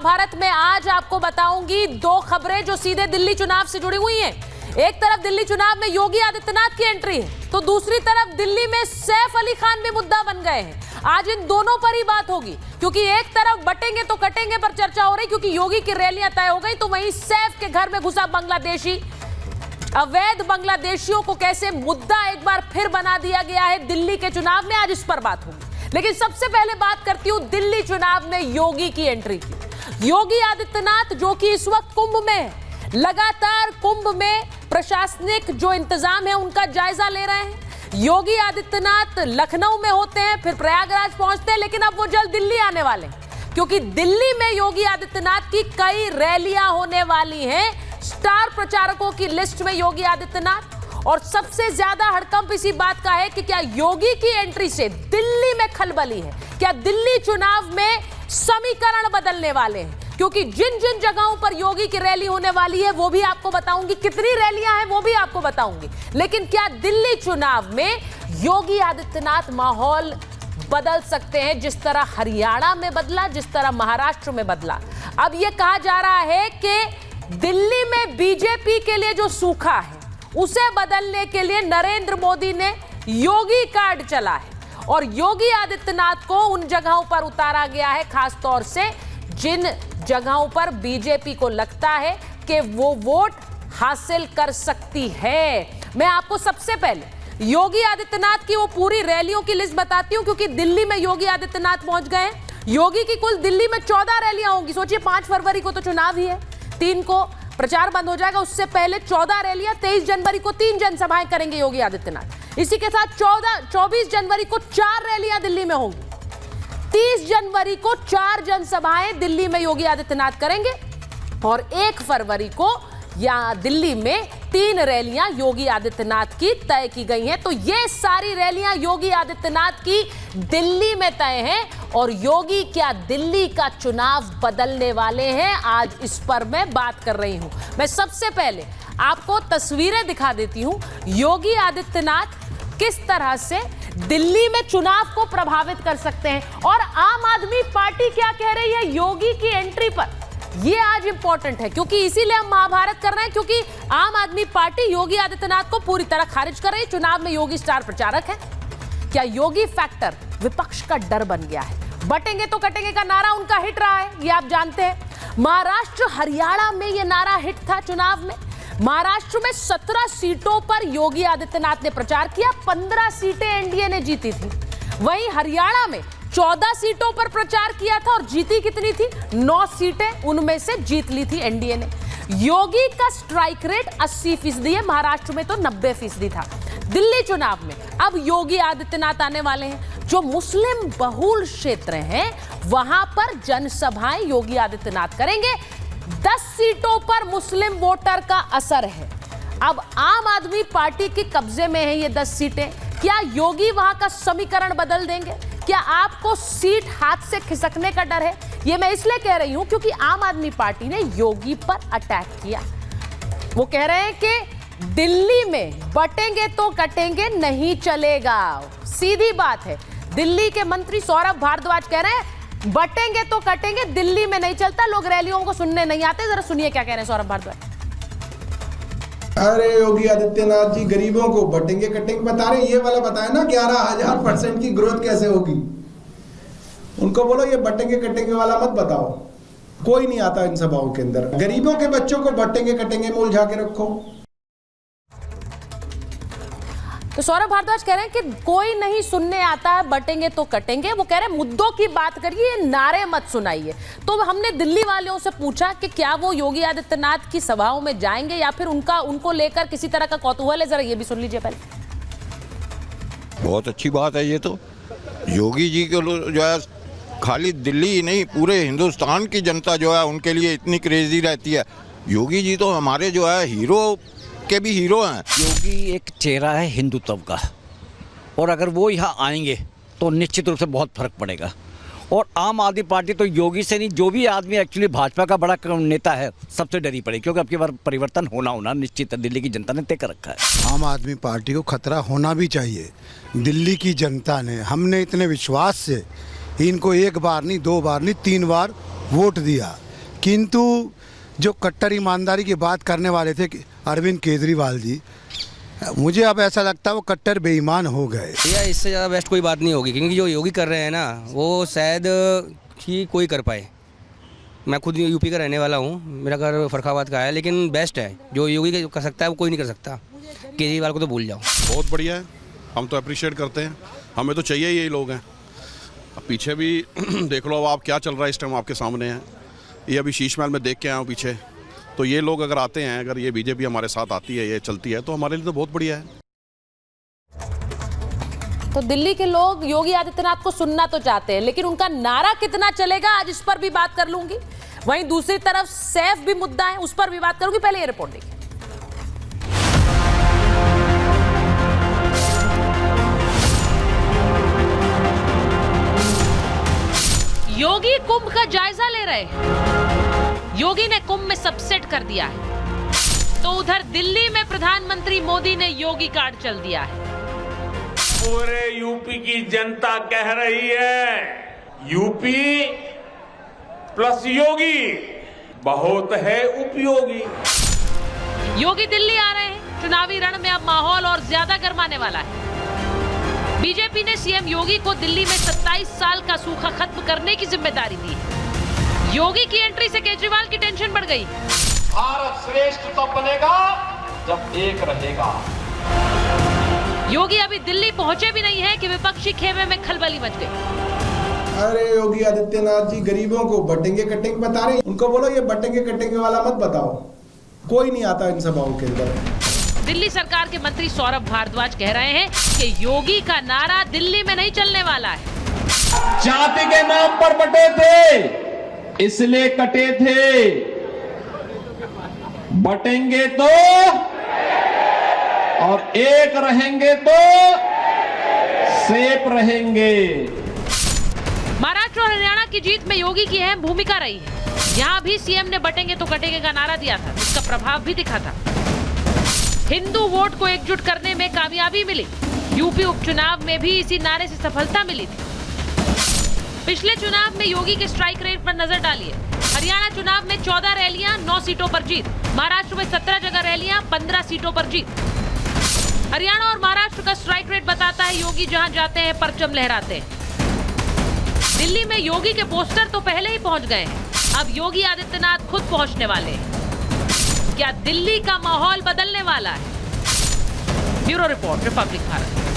महाभारत में आज आपको बताऊंगी दो खबरें जो सीधे दिल्ली चुनाव से जुड़ी हुई हैं। एक तरफ दिल्ली चुनाव में योगी आदित्यनाथ की एंट्री है, तो दूसरी तरफ दिल्ली में सैफ अली खान भी मुद्दा बन गए हैं। आज इन दोनों पर ही बात होगी, क्योंकि एक तरफ बटेंगे तो कटेंगे पर चर्चा हो रही, क्योंकि योगी की रैलियां तय हो गई, तो वहीं सैफ के घर में घुसा बांग्लादेशी, अवैध बांग्लादेशियों को कैसे मुद्दा एक बार फिर बना दिया गया है दिल्ली के चुनाव में। आज इस पर बात होगी, लेकिन सबसे पहले बात करती हूं दिल्ली चुनाव में योगी की एंट्री की। योगी आदित्यनाथ जो कि इस वक्त कुंभ में है, लगातार कुंभ में प्रशासनिक जो इंतजाम है उनका जायजा ले रहे हैं। योगी आदित्यनाथ लखनऊ में होते हैं, फिर प्रयागराज पहुंचते हैं, लेकिन अब वो जल्द दिल्ली आने वाले हैं, क्योंकि दिल्ली में योगी आदित्यनाथ की कई रैलियां होने वाली हैं। स्टार प्रचारकों की लिस्ट में योगी आदित्यनाथ, और सबसे ज्यादा हड़कंप इसी बात का है कि क्या योगी की एंट्री से दिल्ली में खलबली है, क्या दिल्ली चुनाव में समीकरण बदलने वाले हैं, क्योंकि जिन जिन जगहों पर योगी की रैली होने वाली है वो भी आपको बताऊंगी, कितनी रैलियां हैं वो भी आपको बताऊंगी, लेकिन क्या दिल्ली चुनाव में योगी आदित्यनाथ माहौल बदल सकते हैं, जिस तरह हरियाणा में बदला, जिस तरह महाराष्ट्र में बदला। अब यह कहा जा रहा है कि दिल्ली में बीजेपी के लिए जो सूखा है उसे बदलने के लिए नरेंद्र मोदी ने योगी कार्ड चला है, और योगी आदित्यनाथ को उन जगहों पर उतारा गया है, खासतौर से जिन जगहों पर बीजेपी को लगता है कि वो वोट हासिल कर सकती है। मैं आपको सबसे पहले योगी आदित्यनाथ की वो पूरी रैलियों की लिस्ट बताती हूं, क्योंकि दिल्ली में योगी आदित्यनाथ पहुंच गए हैं। योगी की कुल दिल्ली में 14 रैलियां होंगी। सोचिए 5 फरवरी को तो चुनाव ही है, 3 को प्रचार बंद हो जाएगा, उससे पहले 14 रैलियां, 23 जनवरी को 3 जनसभाएं करेंगे योगी आदित्यनाथ। इसी के साथ 24 जनवरी को 4 रैलियां दिल्ली में होंगी, 30 जनवरी को 4 जनसभाएं दिल्ली में योगी आदित्यनाथ करेंगे, और 1 फरवरी को यहां दिल्ली में 3 रैलियां योगी आदित्यनाथ की तय की गई हैं। तो ये सारी रैलियां योगी आदित्यनाथ की दिल्ली में तय हैं, और योगी क्या दिल्ली का चुनाव बदलने वाले हैं, आज इस पर मैं बात कर रही हूं। मैं सबसे पहले आपको तस्वीरें दिखा देती हूं, योगी आदित्यनाथ किस तरह से दिल्ली में चुनाव को प्रभावित कर सकते हैं, और आम आदमी पार्टी क्या कह रही है योगी की एंट्री पर। यह आज इंपॉर्टेंट है, क्योंकि इसीलिए हम महाभारत कर रहे हैं, क्योंकि आम आदमी पार्टी योगी आदित्यनाथ को पूरी तरह खारिज कर रही है। चुनाव में योगी स्टार प्रचारक है। क्या योगी फैक्टर विपक्ष का डर बन गया है? बटेंगे तो कटेंगे का नारा उनका हिट रहा है, ये आप जानते हैं। महाराष्ट्र हरियाणा में यह नारा हिट था चुनाव में। महाराष्ट्र में 17 सीटों पर योगी आदित्यनाथ ने प्रचार किया, 15 सीटें एनडीए ने जीती थी। वहीं हरियाणा में 14 सीटों पर प्रचार किया था, और जीती कितनी थी? 9 सीटें, उनमें से जीत ली थी एनडीए ने। योगी का स्ट्राइक रेट 80% है, महाराष्ट्र में तो 90% था। दिल्ली चुनाव में अब योगी आदित्यनाथ आने वाले हैं। जो मुस्लिम बहुल क्षेत्र हैं वहां पर जनसभाएं योगी आदित्यनाथ करेंगे। 10 सीटों पर मुस्लिम वोटर का असर है। अब आम आदमी पार्टी के कब्जे में है ये 10 सीटें। क्या योगी वहां का समीकरण बदल देंगे? क्या आपको सीट हाथ से खिसकने का डर है? ये मैं इसलिए कह रही हूं क्योंकि आम आदमी पार्टी ने योगी पर अटैक किया। वो कह रहे हैं कि दिल्ली में बटेंगे तो कटेंगे नहीं चलेगा। सीधी बात है। दिल्ली के मंत्री सौरभ भारद्वाज कह रहे हैं बटेंगे तो कटेंगे, दिल्ली में नहीं चलता, लोग रैलियों को सुनने नहीं आते। जरा सुनिए क्या कह रहे हैं सौरभ भारद्वाज। अरे योगी आदित्यनाथ जी गरीबों को बटेंगे कटेंगे बता रहे हैं, ये वाला बताए ना 11,000% की ग्रोथ कैसे होगी। उनको बोलो ये बटेंगे कटेंगे वाला मत बताओ, कोई नहीं आता इन सभाओं के अंदर। गरीबों के बच्चों को बटेंगे कटेंगे में उलझा के रखो। तो सौरभ भारद्वाज कह रहे हैं कि कोई नहीं सुनने आता है, बटेंगे तो कटेंगे। वो कह रहे हैं मुद्दों की बात करिए, नारे मत सुनाइए। तो हमने दिल्ली वालों से पूछा कि क्या वो योगी आदित्यनाथ की सभाओं में जाएंगे या फिर उनको लेकर किसी तरह का कौतूहल है। जरा ये भी सुन लीजिए पहले। बहुत अच्छी बात है ये तो। योगी जी को जो है खाली दिल्ली ही नहीं पूरे हिंदुस्तान की जनता जो है उनके लिए इतनी क्रेजी रहती है। योगी जी तो हमारे जो है हीरो के भी हीरो हैं। योगी एक चेहरा है हिंदुत्व का, और अगर वो यहाँ आएंगे तो निश्चित रूप से बहुत फर्क पड़ेगा। और आम आदमी पार्टी तो योगी से नहीं, जो भी आदमी एक्चुअली भाजपा का बड़ा नेता है सबसे डरी पड़ी, क्योंकि अब की बार परिवर्तन होना निश्चित है। दिल्ली की जनता ने तय कर रखा है। आम आदमी पार्टी को खतरा होना भी चाहिए। दिल्ली की जनता ने, हमने इतने विश्वास से इनको 1 बार नहीं 2 बार नहीं 3 बार वोट दिया। किंतु जो कट्टर ईमानदारी की बात करने वाले थे अरविंद केजरीवाल जी, मुझे अब ऐसा लगता है वो कट्टर बेईमान हो गए। भैया इससे ज़्यादा बेस्ट कोई बात नहीं होगी, क्योंकि जो योगी कर रहे हैं ना वो शायद ही कोई कर पाए। मैं खुद यूपी का रहने वाला हूँ, मेरा घर फरखाबाद का है, लेकिन बेस्ट है जो योगी कर सकता है वो कोई नहीं कर सकता। केजरीवाल को तो भूल जाओ। बहुत बढ़िया है, हम तो अप्रिशिएट करते हैं, हमें तो चाहिए यही लोग हैं। अब पीछे भी देख लो, अब आप क्या चल रहा है इस टाइम आपके सामने है। ये अभी शीश महल में देख के आया हूँ पीछे, तो ये लोग अगर आते हैं, अगर ये बीजेपी हमारे साथ आती है, ये चलती है, तो हमारे लिए तो बहुत बढ़िया है। तो दिल्ली के लोग योगी आदित्यनाथ को सुनना तो चाहते हैं, लेकिन उनका नारा कितना चलेगा आज इस पर भी बात कर लूंगी। वहीं दूसरी तरफ सैफ भी मुद्दा है, उस पर भी बात करूंगी। पहले ये रिपोर्ट देखिए। योगी कुंभ का जायजा ले रहे हैं। योगी ने कुंभ में सब सेट कर दिया है, तो उधर दिल्ली में प्रधानमंत्री मोदी ने योगी कार्ड चल दिया है। पूरे यूपी की जनता कह रही है यूपी प्लस योगी बहुत है उपयोगी। योगी दिल्ली आ रहे हैं, चुनावी रण में अब माहौल और ज्यादा गर्माने वाला है। बीजेपी ने सीएम योगी को दिल्ली में 27 साल का सूखा खत्म करने की जिम्मेदारी दी है। योगी की एंट्री से केजरीवाल की टेंशन बढ़ गई। भारत श्रेष्ठ तब बनेगा जब एक रहेगा। योगी अभी दिल्ली पहुंचे भी नहीं है कि विपक्षी खेमे में खलबली मच गई। अरे योगी आदित्यनाथ जी गरीबों को बटेंगे कटेंगे बता रहे हैं, उनको बोलो ये बटेंगे कटेंगे वाला मत बताओ, कोई नहीं आता इन सभाओं के अंदर। दिल्ली सरकार के मंत्री सौरभ भारद्वाज कह रहे हैं कि योगी का नारा दिल्ली में नहीं चलने वाला है। जाति के नाम पर बटे थे इसलिए कटे थे, बटेंगे तो और एक रहेंगे तो सेफ रहेंगे। महाराष्ट्र और हरियाणा की जीत में योगी की अहम भूमिका रही है। यहाँ भी सीएम ने बटेंगे तो कटेंगे का नारा दिया था, जिसका प्रभाव भी दिखा था। हिंदू वोट को एकजुट करने में कामयाबी मिली। यूपी उपचुनाव में भी इसी नारे से सफलता मिली थी। पिछले चुनाव में योगी के स्ट्राइक रेट पर नजर डालिए। हरियाणा चुनाव में 14 रैलियां 9 सीटों पर जीत, महाराष्ट्र में 17 जगह रैलियां 15 सीटों पर जीत। हरियाणा और महाराष्ट्र का स्ट्राइक रेट बताता है योगी जहां जाते हैं परचम लहराते हैं। दिल्ली में योगी के पोस्टर तो पहले ही पहुंच गए हैं, अब योगी आदित्यनाथ खुद पहुंचने वाले हैं। क्या दिल्ली का माहौल बदलने वाला है? Bureau report, Republic Bharat.